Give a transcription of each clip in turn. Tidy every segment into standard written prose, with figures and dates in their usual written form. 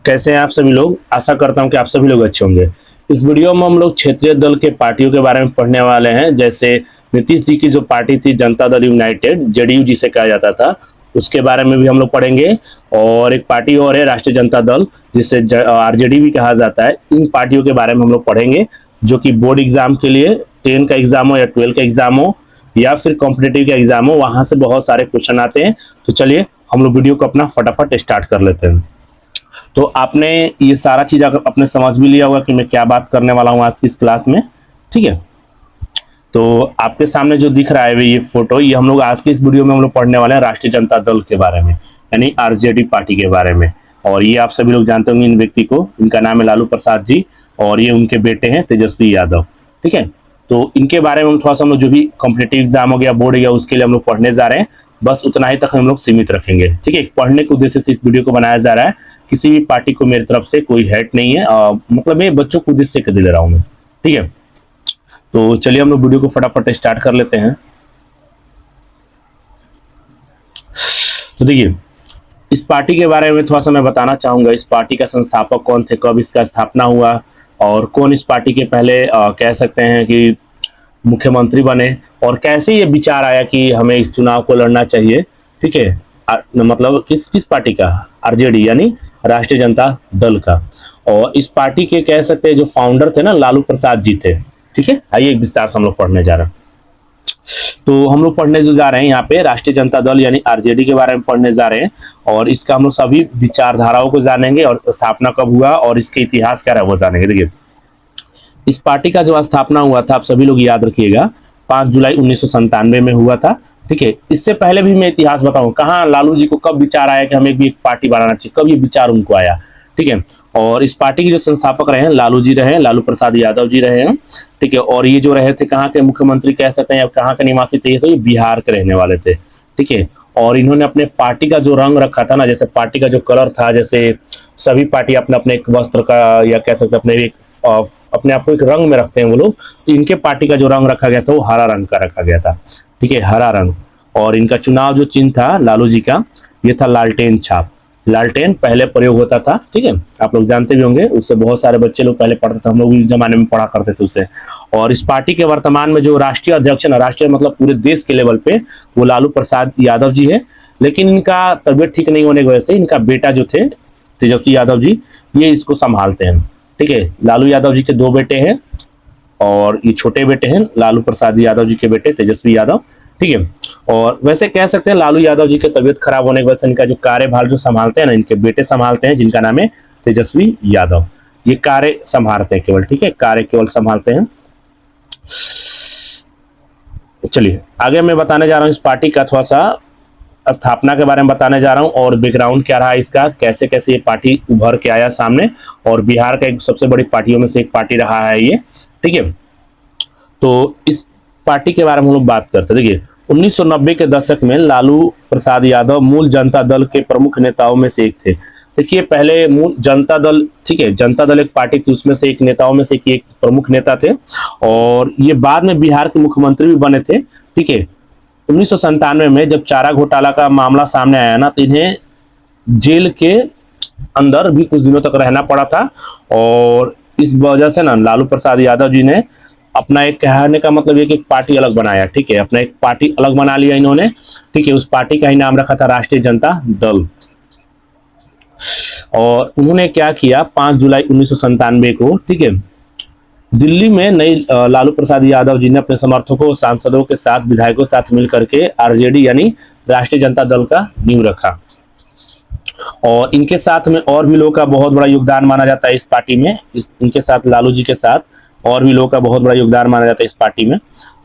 कैसे हैं आप सभी लोग। आशा करता हूं कि आप सभी लोग अच्छे होंगे। इस वीडियो में हम लोग क्षेत्रीय दल के पार्टियों के बारे में पढ़ने वाले हैं। जैसे नीतीश जी की जो पार्टी थी जनता दल यूनाइटेड, जेडीयू जिसे कहा जाता था, उसके बारे में भी हम लोग पढ़ेंगे। और एक पार्टी और है राष्ट्रीय जनता दल, जिसे आरजेडी भी कहा जाता है। इन पार्टियों के बारे में हम लोग पढ़ेंगे, जो कि बोर्ड एग्जाम के लिए 10 का एग्जाम हो या 12 का एग्जाम हो या फिर कॉम्पिटेटिव का एग्जाम हो, वहां से बहुत सारे क्वेश्चन आते हैं। तो चलिए हम लोग वीडियो को अपना फटाफट स्टार्ट कर लेते हैं। तो आपने ये सारा चीज अगर आपने समझ भी लिया होगा कि मैं क्या बात करने वाला हूँ आज की इस क्लास में, ठीक है। तो आपके सामने जो दिख रहा है ये फोटो, ये हम लोग आज के इस वीडियो में हम लोग पढ़ने वाले हैं राष्ट्रीय जनता दल के बारे में, यानी आरजेडी पार्टी के बारे में। और ये आप सभी लोग जानते होंगे इन व्यक्ति को। इनका नाम है लालू प्रसाद जी और ये उनके बेटे हैं तेजस्वी यादव, ठीक है। तो इनके बारे में हम थोड़ा सा हम लोग जो भी कॉम्पिटेटिव एग्जाम हो गया, बोर्ड गया, उसके लिए हम लोग पढ़ने जा रहे हैं। बस उतना ही तक हम लोग सीमित रखेंगे, ठीक है। पढ़ने के उद्देश्य से इस वीडियो को बनाया जा रहा है। किसी भी पार्टी को मेरी तरफ से कोई हेट नहीं है, मतलब मैं बच्चों को उद्देश्य से दे रहा हूँ मैं, ठीक है। तो चलिए हम लोग वीडियो को फटाफट स्टार्ट कर लेते हैं। तो देखिए, इस पार्टी के बारे में थोड़ा सा मैं बताना चाहूंगा। इस पार्टी का संस्थापक कौन थे, कब इसका स्थापना हुआ और कौन इस पार्टी के पहले कह सकते हैं कि मुख्यमंत्री बने, और कैसे ये विचार आया कि हमें इस चुनाव को लड़ना चाहिए, ठीक है। मतलब किस किस पार्टी का, आरजेडी यानी राष्ट्रीय जनता दल का। और इस पार्टी के कह सकते हैं जो फाउंडर थे ना, लालू प्रसाद जी थे, ठीक है। आइए विस्तार से हम लोग पढ़ने जा रहे हैं। तो हम लोग पढ़ने जो जा रहे हैं यहाँ पे राष्ट्रीय जनता दल यानी आरजेडी के बारे में पढ़ने जा रहे हैं। और इसका हम लोग सभी विचारधाराओं को जानेंगे और स्थापना कब हुआ और इसके इतिहास क्या रहा वो जानेंगे। देखिए, इस पार्टी का जो स्थापना हुआ था, आप सभी लोग याद रखिएगा, 5 जुलाई 1997 में हुआ था, ठीक है। इससे पहले भी मैं इतिहास बताऊं, कहाँ लालू जी को कब विचार आया कि हमें भी एक पार्टी बनाना चाहिए, कब ये विचार उनको आया, ठीक है। और इस पार्टी के जो संस्थापक रहे हैं लालू जी रहे हैं, लालू प्रसाद यादव जी रहे हैं, ठीक है। और ये जो रहे थे कहाँ के मुख्यमंत्री कह सकते हैं, कहाँ के निवासी थे, तो ये बिहार के रहने वाले थे, ठीक है। और इन्होंने अपने पार्टी का जो रंग रखा था ना, जैसे पार्टी का जो कलर था, जैसे सभी पार्टी अपने अपने एक वस्त्र का या कह सकते हैं अपने आप को एक रंग में रखते हैं वो लोग, तो इनके पार्टी का जो रंग रखा गया था वो हरा रंग का रखा गया था, ठीक है, हरा रंग। और इनका चुनाव जो चिन्ह था लालू जी का, ये था लालटेन छाप। लालटेन पहले प्रयोग होता था, ठीक है, आप लोग जानते भी होंगे, उससे बहुत सारे बच्चे लोग पहले पढ़ते थे, हम लोग भी जमाने में पढ़ा करते थे उससे। और इस पार्टी के वर्तमान में जो राष्ट्रीय अध्यक्ष है, राष्ट्रीय मतलब पूरे देश के लेवल पे, वो लालू प्रसाद यादव जी है। लेकिन इनका तबियत ठीक नहीं होने की वजह से इनका बेटा जो थे तेजस्वी यादव जी, ये इसको संभालते हैं, ठीक है। लालू यादव जी के 2 बेटे हैं और ये छोटे बेटे हैं लालू प्रसाद यादव जी के बेटे तेजस्वी यादव, ठीक है। और वैसे कह सकते हैं लालू यादव जी की तबीयत खराब होने की वजह से इनका जो कार्यभार जो संभालते हैं ना, इनके बेटे संभालते हैं, जिनका नाम है तेजस्वी यादव। ये कार्य संभालते हैं केवल, ठीक है, कार्य केवल संभालते हैं। चलिए आगे मैं बताने जा रहा हूँ इस पार्टी का थोड़ा सा स्थापना के बारे में बताने जा रहा हूं और बैकग्राउंड क्या रहा इसका, कैसे कैसे ये पार्टी उभर के आया सामने। और बिहार का एक सबसे बड़ी पार्टियों में से एक पार्टी रहा है ये, ठीक है। तो इस पार्टी के बारे में हम लोग बात करते हैं। देखिए, 1990 के दशक में लालू प्रसाद यादव मूल जनता दल के प्रमुख नेताओं में से एक थे। देखिए, पहले मूल जनता दल, ठीक है, जनता दल एक पार्टी थी, उसमें से एक नेताओं में से एक प्रमुख नेता थे। और ये बाद में बिहार के मुख्यमंत्री भी बने थे, ठीक है। 1997 में जब चारा घोटाला का मामला सामने आया ना, तो इन्हें जेल के अंदर भी कुछ दिनों तक रहना पड़ा था। और इस वजह से ना लालू प्रसाद यादव जी ने अपना एक कहने का मतलब ये कि एक पार्टी अलग बनाया, ठीक है, अपना एक पार्टी अलग बना लिया इन्होंने, ठीक है। उस पार्टी का ही नाम रखा था राष्ट्रीय जनता दल। और उन्होंने क्या किया, 5 जुलाई 1997 को, ठीक है, दिल्ली में नई लालू प्रसाद यादव जी ने अपने समर्थकों, सांसदों के साथ, विधायकों के साथ मिलकर के आरजेडी यानी राष्ट्रीय जनता दल का नींव रखा। और इनके साथ में और भी लोगों का बहुत बड़ा योगदान माना जाता है इस पार्टी में। इनके साथ लालू जी के साथ और भी लोगों का बहुत बड़ा योगदान माना जाता है इस पार्टी में।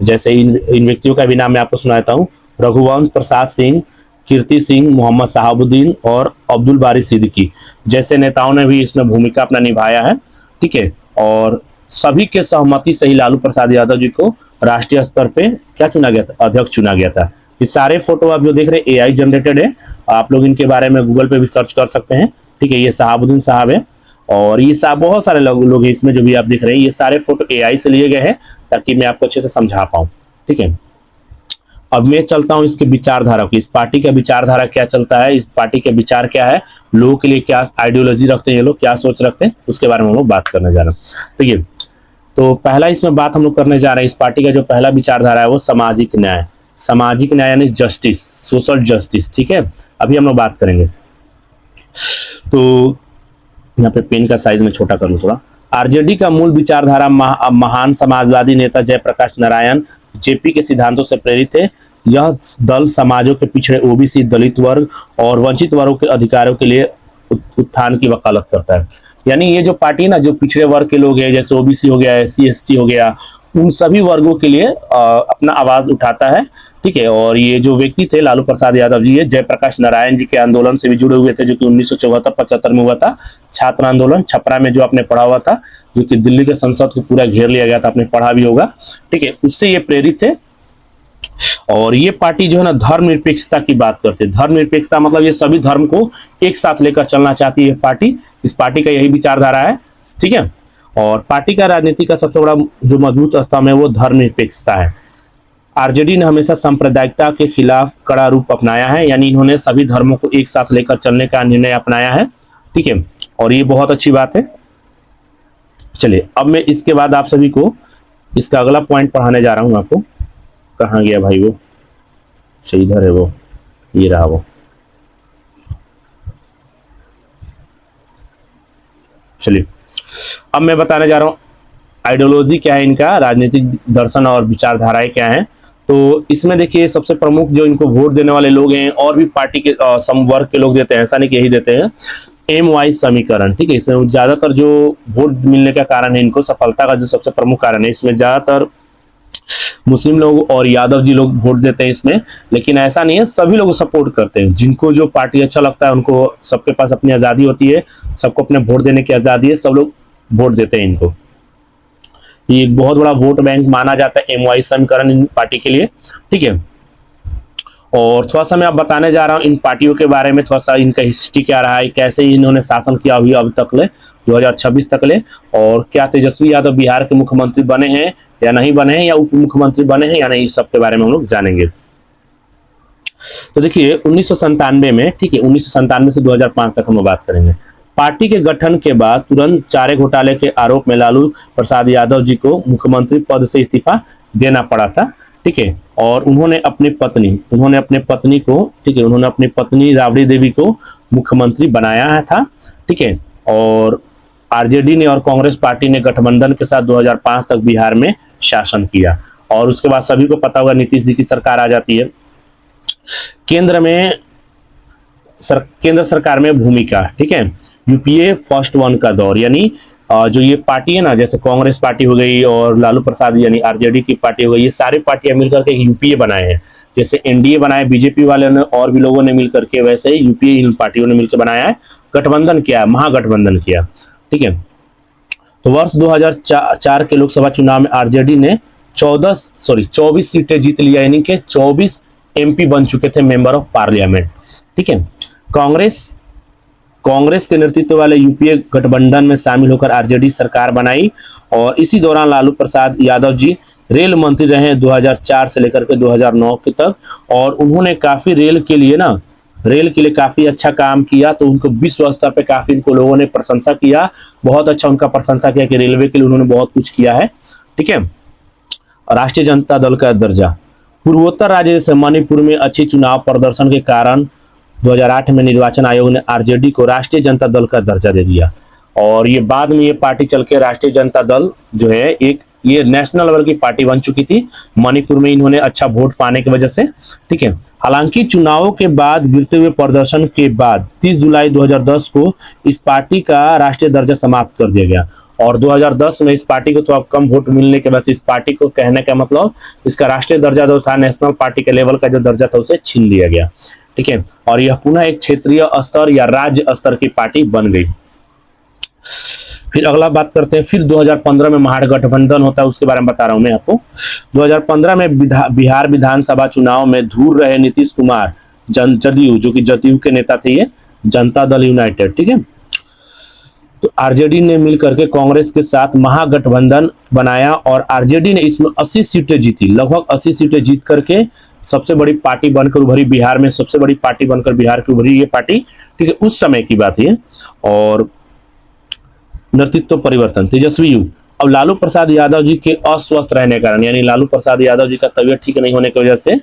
जैसे इन व्यक्तियों का भी नाम मैं आपको सुनाता हूँ, रघुवंश प्रसाद सिंह, कीर्ति सिंह, मोहम्मद साहबुद्दीन और अब्दुल बारी सिद्दीकी जैसे नेताओं ने भी इसमें भूमिका अपना निभाया है, ठीक है। और सभी के सहमति से ही लालू प्रसाद यादव जी को राष्ट्रीय स्तर पे क्या चुना गया था, अध्यक्ष चुना गया था। ये सारे फोटो आप जो देख रहे हैं एआई जनरेटेड है, आप लोग इनके बारे में गूगल पे भी सर्च कर सकते हैं, ठीक है। ये साहबुद्दीन साहब है और ये बहुत सारे लोग हैं इसमें जो भी आप दिख रहे हैं, ये सारे फोटो एआई से लिए गए हैं ताकि मैं आपको अच्छे से समझा पाऊँ, ठीक है। अब मैं चलता हूं इसके विचारधारा की, इस पार्टी का विचारधारा क्या चलता है, इस पार्टी के विचार क्या है, लोगों के लिए क्या आइडियोलॉजी रखते हैं ये लोग, क्या सोच रखते हैं, उसके बारे में हम लोग बात करने जा रहे हैं। देखिए, तो पहला इसमें बात हम लोग करने जा रहे हैं, इस पार्टी का जो पहला विचारधारा है वो सामाजिक न्याय, सामाजिक न्याय यानी जस्टिस, सोशल जस्टिस। ठीक है, अभी हम लोग बात करेंगे। तो यहाँ पे पेन का साइज में छोटा कर लूं थोड़ा। आरजेडी का मूल विचारधारा महान समाजवादी नेता जयप्रकाश नारायण जेपी के सिद्धांतों से प्रेरित है। यह दल समाजों के पिछड़े ओबीसी, दलित वर्ग और वंचित वर्गों के अधिकारों के लिए उत्थान की वकालत करता है। यानी ये जो पार्टी है ना, जो पिछड़े वर्ग के लोग हैं, जैसे ओबीसी हो गया, एससी एसटी हो गया, उन सभी वर्गों के लिए अपना आवाज उठाता है। ठीक है, और ये जो व्यक्ति थे लालू प्रसाद यादव जी, ये जयप्रकाश नारायण जी के आंदोलन से भी जुड़े हुए थे, जो कि 1974-75 में हुआ था, छात्र आंदोलन छपरा में, जो आपने पढ़ा हुआ था, जो कि दिल्ली के संसद को पूरा घेर लिया गया था, आपने पढ़ा भी होगा। ठीक है, उससे ये प्रेरित थे। और ये पार्टी जो है ना, धर्मनिरपेक्षता की बात करते हैं। धर्मनिरपेक्षता मतलब ये सभी धर्म को एक साथ लेकर चलना चाहती है पार्टी, इस पार्टी का यही विचारधारा है। ठीक है, और पार्टी का राजनीति का सबसे बड़ा जो मजबूत स्तंभ है वो धर्मनिरपेक्षता है। आरजेडी ने हमेशा सांप्रदायिकता के खिलाफ कड़ा रूप अपनाया है, यानी इन्होंने सभी धर्मों को एक साथ लेकर चलने का निर्णय अपनाया है। ठीक है, और ये बहुत अच्छी बात है। चलिए, अब मैं इसके बाद आप सभी को इसका अगला पॉइंट पढ़ाने जा रहा हूं आपको। कहाँ गया भाई वो? अच्छा, इधर है वो, ये रहा वो। चलिए, अब मैं बताने जा रहा हूं आइडियोलॉजी क्या है इनका, राजनीतिक दर्शन और विचारधाराएं क्या हैं। तो इसमें देखिए, सबसे प्रमुख जो इनको वोट देने वाले लोग हैं, और भी पार्टी के समवर्ग के लोग देते हैं, ऐसा नहीं कि यही देते हैं, एम वाई समीकरण। ठीक है, इसमें ज्यादातर जो वोट मिलने का कारण है, इनको सफलता का जो सबसे प्रमुख कारण है, इसमें ज्यादातर मुस्लिम लोग और यादव जी लोग वोट देते हैं इसमें। लेकिन ऐसा नहीं है, सभी लोग सपोर्ट करते हैं, जिनको जो पार्टी अच्छा लगता है उनको, सबके पास अपनी आजादी होती है, सबको अपने वोट देने की आजादी है, सब लोग वोट देते हैं इनको। ये एक बहुत बड़ा वोट बैंक माना जाता है एम वाई समीकरण इन पार्टी के लिए। ठीक है, और थोड़ा सा मैं अब बताने जा रहा हूँ इन पार्टियों के बारे में, थोड़ा सा इनका हिस्ट्री क्या रहा है, कैसे इन्होंने शासन किया हुआ अब तक ले, 2026 तक ले, और क्या तेजस्वी यादव बिहार के मुख्यमंत्री बने हैं या नहीं बने हैं, या उप मुख्यमंत्री बने हैं या नहीं, इस सब के बारे में हम लोग जानेंगे। तो देखिए, 1997 में, ठीक है, 1997 से 2005 तक हम बात करेंगे। पार्टी के गठन के बाद तुरंत चारे घोटाले के आरोप में लालू प्रसाद यादव जी को मुख्यमंत्री पद से इस्तीफा देना पड़ा था। ठीक है, और उन्होंने अपनी पत्नी राबड़ी देवी को मुख्यमंत्री बनाया था। ठीक है, और आरजेडी ने और कांग्रेस पार्टी ने गठबंधन के साथ 2005 तक बिहार में शासन किया, और उसके बाद सभी को पता होगा नीतीश जी की सरकार आ जाती है। केंद्र सरकार में भूमिका, ठीक है, यूपीए फर्स्ट वन का दौर, यानी जो ये पार्टी है ना, जैसे कांग्रेस पार्टी हो गई और लालू प्रसाद यानी आरजेडी की पार्टी हो गई, ये सारी पार्टियां मिलकर के यूपीए बनाए हैं। जैसे एनडीए बनाए बीजेपी वाले ने और भी लोगों ने मिलकर के, वैसे ही यूपीए इन पार्टियों ने मिलकर बनाया है, गठबंधन किया, महागठबंधन किया। ठीक है, तो वर्ष 2004 के लोकसभा चुनाव में आरजेडी ने 24 सीटें जीत लिया, यानी कि 24 एमपी बन चुके थे, मेंबर ऑफ पार्लियामेंट। ठीक है, कांग्रेस के नेतृत्व वाले यूपीए गठबंधन में शामिल होकर आरजेडी सरकार बनाई, और इसी दौरान लालू प्रसाद यादव जी रेल मंत्री रहे 2004 से लेकर के 2009 के तक, और उन्होंने काफी रेल के लिए काफी अच्छा काम किया। तो उनको विश्व स्तर पे काफी इनको लोगों ने प्रशंसा किया, बहुत अच्छा उनका प्रशंसा किया कि रेलवे के लिए उन्होंने बहुत कुछ किया है। ठीक है, राष्ट्रीय जनता दल का दर्जा, पूर्वोत्तर राज्य जैसे मणिपुर में अच्छी चुनाव प्रदर्शन के कारण 2008 में निर्वाचन आयोग ने आरजेडी को राष्ट्रीय जनता दल का दर्जा दे दिया, और ये बाद में ये पार्टी चल के राष्ट्रीय जनता दल जो है एक ये नेशनल लेवल की पार्टी बन चुकी थी, मणिपुर में इन्होंने अच्छा वोट पाने की वजह से। ठीक है, हालांकि चुनावों के बाद गिरते हुए प्रदर्शन के बाद 30 जुलाई 2010 को इस पार्टी का राष्ट्रीय दर्जा समाप्त कर दिया गया, और 2010 में इस पार्टी को तो कम वोट मिलने के बाद इस पार्टी को, कहने का मतलब इसका राष्ट्रीय दर्जा जो था, नेशनल पार्टी के लेवल का जो दर्जा था, उसे छीन लिया गया। ठीक है, और यह पुनः एक क्षेत्रीय स्तर या राज्य स्तर की पार्टी बन गई। फिर अगला बात करते हैं, फिर 2015 में महागठबंधन होता है, उसके बारे में बता रहा हूं मैं आपको। 2015 में बिहार विधानसभा चुनाव में दूर रहे नीतीश कुमार जदयू, जो कि जदयू के नेता थे, ये जनता दल यूनाइटेड। ठीक है, तो आरजेडी ने मिलकर के कांग्रेस के साथ महागठबंधन बनाया, और आरजेडी ने इसमें 80 सीटें जीती, लगभग 80 सीटें जीत करके सबसे बड़ी पार्टी बनकर उभरी, बिहार में सबसे बड़ी पार्टी बनकर बिहार की उभरी ये पार्टी, ठीक है, उस समय की बात है। और नेतृत्व परिवर्तन, तेजस्वी युग। अब लालू प्रसाद यादव जी के अस्वस्थ रहने के कारण, यानी लालू प्रसाद यादव जी का तबीयत ठीक नहीं होने की वजह से,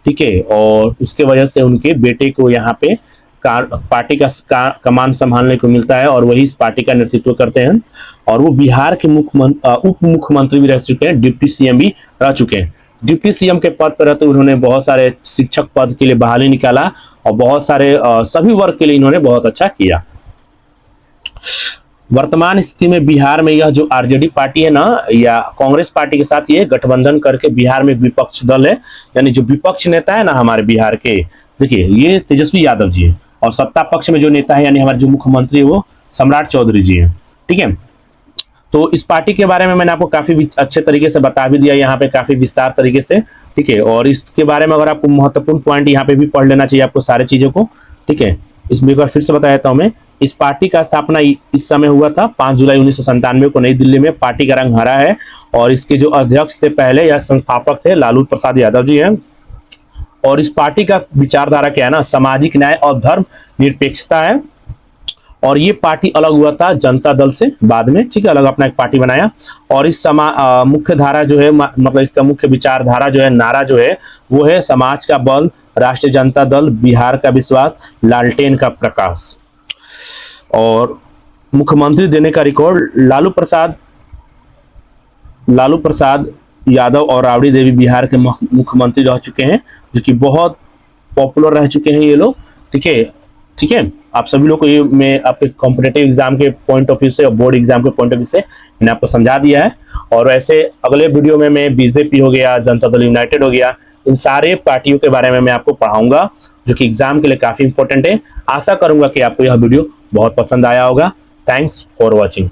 ठीक है, और उसके वजह से उनके बेटे को यहाँ पे पार्टी का कमान संभालने को मिलता है और वही इस पार्टी का नेतृत्व करते हैं। और वो बिहार के उप मुख्यमंत्री भी रह चुके हैं, डिप्टी सीएम भी रह चुके हैं। डिप्टी सीएम के पद पर रहते उन्होंने बहुत सारे शिक्षक पद के लिए बहाली निकाला और बहुत सारे सभी वर्ग के लिए इन्होंने बहुत अच्छा किया। वर्तमान स्थिति में बिहार में यह जो आरजेडी पार्टी है ना, या कांग्रेस पार्टी के साथ ये गठबंधन करके बिहार में विपक्ष दल है, यानी जो विपक्ष नेता है ना हमारे बिहार के, देखिए ये तेजस्वी यादव जी है, और सत्ता पक्ष में जो नेता है यानी हमारे जो मुख्यमंत्री है वो सम्राट चौधरी जी है, ठीक है। तो इस पार्टी के बारे में मैंने आपको काफी अच्छे तरीके से बता भी दिया यहाँ पे, काफी विस्तार तरीके से, ठीक है। और इसके बारे में अगर आपको महत्वपूर्ण पॉइंट यहाँ पे भी पढ़ लेना चाहिए आपको सारी चीजों को, ठीक है। इसमें एक बार फिर से बता देता हूँ मैं, इस पार्टी का स्थापना इस समय हुआ था 5 जुलाई 1997 को नई दिल्ली में। पार्टी का रंग हरा है और इसके जो अध्यक्ष थे पहले या संस्थापक थे लालू प्रसाद यादव जी हैं। और इस पार्टी का विचारधारा क्या है ना, सामाजिक न्याय और धर्म निरपेक्षता है। और ये पार्टी अलग हुआ था जनता दल से बाद में, ठीक है, अलग अपना एक पार्टी बनाया। और इस मुख्य धारा जो है, मतलब इसका मुख्य विचारधारा जो है, नारा जो है वो है समाज का बल, राष्ट्रीय जनता दल, बिहार का विश्वास, लालटेन का प्रकाश। और मुख्यमंत्री देने का रिकॉर्ड, लालू प्रसाद यादव और राबड़ी देवी बिहार के मुख्यमंत्री रह चुके हैं, जो कि बहुत पॉपुलर रह चुके हैं ये लोग, ठीक है, ठीक है। आप सभी लोग को ये मैं आपके कॉम्पिटेटिव एग्जाम के पॉइंट ऑफ व्यू से और बोर्ड एग्जाम के पॉइंट ऑफ व्यू से मैंने आपको समझा दिया है। और वैसे अगले वीडियो में मैं बीजेपी हो गया, जनता दल यूनाइटेड हो गया, इन सारे पार्टियों के बारे में मैं आपको पढ़ाऊंगा, जो कि एग्जाम के लिए काफी इंपॉर्टेंट है। आशा करूंगा कि आपको यह वीडियो बहुत पसंद आया होगा। Thanks for watching.